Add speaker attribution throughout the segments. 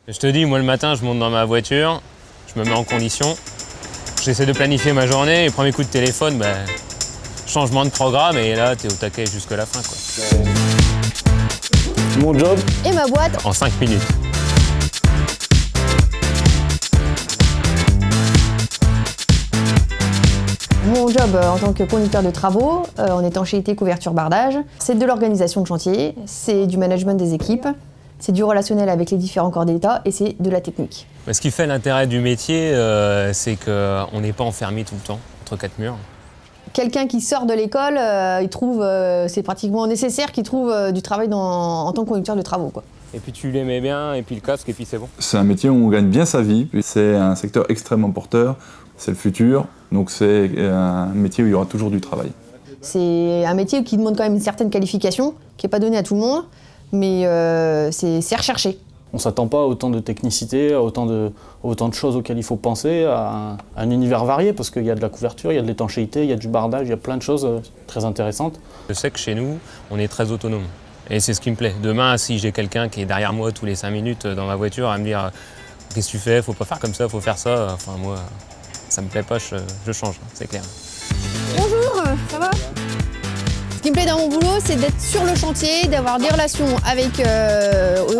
Speaker 1: Je te dis, moi le matin, je monte dans ma voiture, je me mets en condition, j'essaie de planifier ma journée et premier coup de téléphone, changement de programme et là, t'es au taquet jusque la fin, quoi.
Speaker 2: Mon job
Speaker 3: et ma boîte
Speaker 1: en 5 minutes.
Speaker 3: Mon job en tant que conducteur de travaux, en étanchéité, couverture, bardage, c'est de l'organisation de chantier, c'est du management des équipes, c'est du relationnel avec les différents corps d'État et c'est de la technique.
Speaker 1: Ce qui fait l'intérêt du métier, c'est qu'on n'est pas enfermé tout le temps entre quatre murs.
Speaker 3: Quelqu'un qui sort de l'école, il trouve, c'est pratiquement nécessaire qu'il trouve du travail en tant que conducteur de travaux, quoi.
Speaker 1: Et puis tu l'aimais bien, et puis le casque, et puis c'est bon.
Speaker 4: C'est un métier où on gagne bien sa vie, c'est un secteur extrêmement porteur, c'est le futur, donc c'est un métier où il y aura toujours du travail.
Speaker 3: C'est un métier qui demande quand même une certaine qualification, qui n'est pas donnée à tout le monde, mais c'est recherché.
Speaker 2: On ne s'attend pas à autant de technicité, à autant de choses auxquelles il faut penser, à un univers varié, parce qu'il y a de la couverture, il y a de l'étanchéité, il y a du bardage, il y a plein de choses très intéressantes.
Speaker 1: Je sais que chez nous, on est très autonome. Et c'est ce qui me plaît. Demain, si j'ai quelqu'un qui est derrière moi tous les 5 minutes dans ma voiture à me dire « Qu'est-ce que tu fais? Faut pas faire comme ça, faut faire ça », enfin moi, ça me plaît pas, je change, c'est clair.
Speaker 3: Bonjour, ça va? Ce qui me plaît dans mon boulot, c'est d'être sur le chantier, d'avoir des relations avec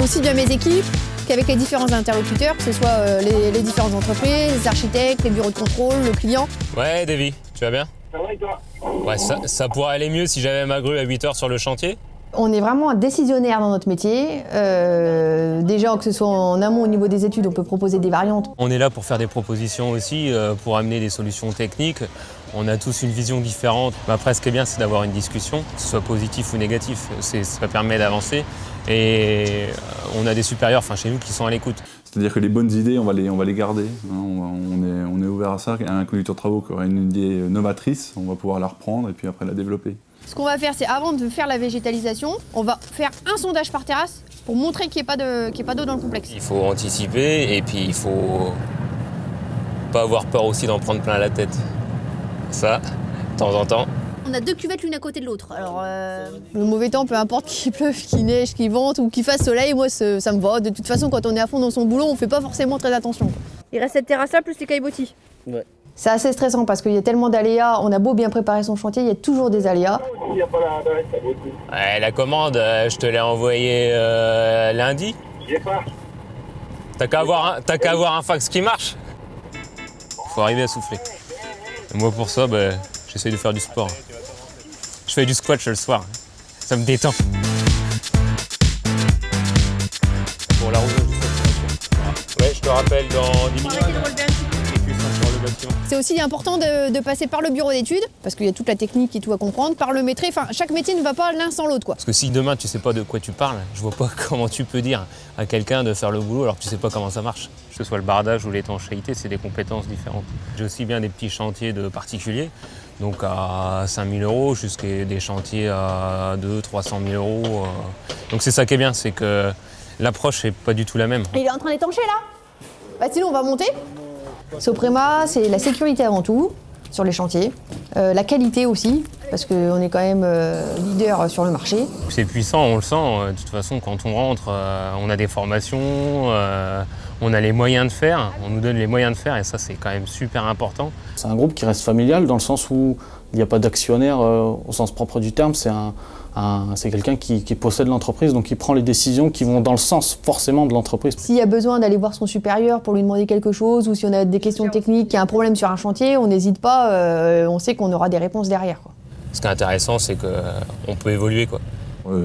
Speaker 3: aussi bien mes équipes qu'avec les différents interlocuteurs, que ce soit les différentes entreprises, les architectes, les bureaux de contrôle, le client.
Speaker 1: Ouais, Davy, tu vas bien?
Speaker 5: Ça va et toi?
Speaker 1: Ouais, ça pourrait aller mieux si j'avais ma grue à 8 h sur le chantier.
Speaker 3: On est vraiment un décisionnaire dans notre métier. Déjà, que ce soit en amont au niveau des études, on peut proposer des variantes.
Speaker 1: On est là pour faire des propositions aussi, pour amener des solutions techniques. On a tous une vision différente. Après, ce qui est bien, c'est d'avoir une discussion, que ce soit positif ou négatif. Ça permet d'avancer. Et on a des supérieurs, chez nous, qui sont à l'écoute.
Speaker 4: C'est-à-dire que les bonnes idées, on va les garder. On est ouvert à ça. Un conducteur de travaux qui aura une idée novatrice, on va pouvoir la reprendre et puis après la développer.
Speaker 3: Ce qu'on va faire, c'est avant de faire la végétalisation, on va faire un sondage par terrasse pour montrer qu'il n'y ait pas d'eau dans le complexe.
Speaker 1: Il faut anticiper et puis il faut pas avoir peur aussi d'en prendre plein la tête. Ça, de temps en temps.
Speaker 3: On a 2 cuvettes l'une à côté de l'autre. Alors, le mauvais temps, peu importe qu'il pleuve, qu'il neige, qu'il vente ou qu'il fasse soleil, moi ça me va. De toute façon, quand on est à fond dans son boulot, on fait pas forcément très attention, quoi. Il reste cette terrasse-là plus les caillebotis. Ouais. C'est assez stressant parce qu'il y a tellement d'aléas. On a beau bien préparer son chantier, il y a toujours des aléas.
Speaker 1: Ouais, la commande, je te l'ai envoyée lundi.
Speaker 5: J'ai pas.
Speaker 1: T'as qu'à avoir un fax qui marche. Faut arriver à souffler. Et moi pour ça, j'essaie de faire du sport. Je fais du squat le soir. Ça me détend. Pour l'arrosage du sol. Ouais, je te rappelle dans 10 minutes.
Speaker 3: C'est aussi important de passer par le bureau d'études, parce qu'il y a toute la technique et tout à comprendre, par le métier. Chaque métier ne va pas l'un sans l'autre, quoi.
Speaker 1: Parce que si demain tu sais pas de quoi tu parles, je vois pas comment tu peux dire à quelqu'un de faire le boulot alors que tu sais pas comment ça marche. Que ce soit le bardage ou l'étanchéité, c'est des compétences différentes. J'ai aussi bien des petits chantiers de particuliers, donc à 5 000 € jusqu'à des chantiers à 200 300 000 €. Donc c'est ça qui est bien, c'est que l'approche n'est pas du tout la même.
Speaker 3: Il est en train d'étancher là? Sinon on va monter. Soprema, c'est la sécurité avant tout, sur les chantiers, la qualité aussi, parce qu'on est quand même leader sur le marché.
Speaker 1: C'est puissant, on le sent. De toute façon, quand on rentre, on a des formations, on a les moyens de faire, on nous donne les moyens de faire et ça, c'est quand même super important.
Speaker 2: C'est un groupe qui reste familial dans le sens où il n'y a pas d'actionnaire au sens propre du terme. C'est quelqu'un qui possède l'entreprise, donc qui prend les décisions qui vont dans le sens forcément de l'entreprise.
Speaker 3: S'il y a besoin d'aller voir son supérieur pour lui demander quelque chose ou si on a des questions techniques, qu'il y a un problème sur un chantier, on n'hésite pas, on sait qu'on aura des réponses derrière, quoi.
Speaker 1: Ce qui est intéressant, c'est qu'on peut évoluer, quoi.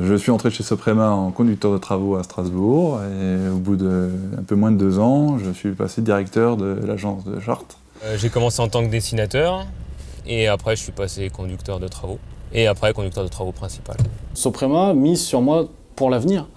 Speaker 4: Je suis entré chez Soprema en conducteur de travaux à Strasbourg et au bout d'un peu moins de 2 ans, je suis passé directeur de l'agence de Chartres.
Speaker 1: J'ai commencé en tant que dessinateur et après je suis passé conducteur de travaux et après conducteur de travaux principal.
Speaker 2: Soprema mise sur moi pour l'avenir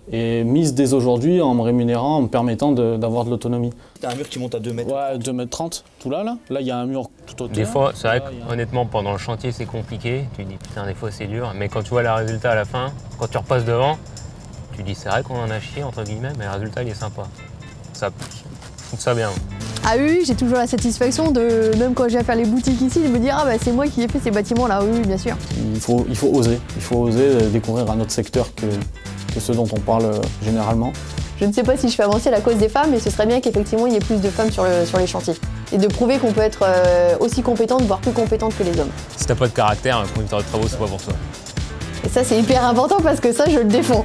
Speaker 2: et mise dès aujourd'hui en me rémunérant, en me permettant d'avoir de l'autonomie.
Speaker 6: T'as un mur qui monte à 2 mètres.
Speaker 2: Ouais, 2,30 m, tout là. Là, il y a un mur tout autour.
Speaker 1: Des fois, c'est vrai qu'honnêtement, pendant le chantier, c'est compliqué. Tu te dis, putain, des fois, c'est dur. Mais quand tu vois le résultat à la fin, quand tu repasses devant, tu te dis, c'est vrai qu'on en a chié, entre guillemets, mais le résultat, il est sympa. Ça, je trouve ça bien.
Speaker 3: Ah oui, j'ai toujours la satisfaction de, même quand j'ai à faire les boutiques ici, de me dire, c'est moi qui ai fait ces bâtiments-là. Oui, bien sûr.
Speaker 2: Il faut oser découvrir un autre secteur que ceux dont on parle généralement.
Speaker 3: Je ne sais pas si je fais avancer la cause des femmes, mais ce serait bien qu'effectivement il y ait plus de femmes sur les chantiers. Et de prouver qu'on peut être aussi compétente, voire plus compétente que les hommes.
Speaker 1: Si t'as pas de caractère, un conducteur de travaux, c'est pas pour toi.
Speaker 3: Et ça c'est hyper important parce que ça je le défends.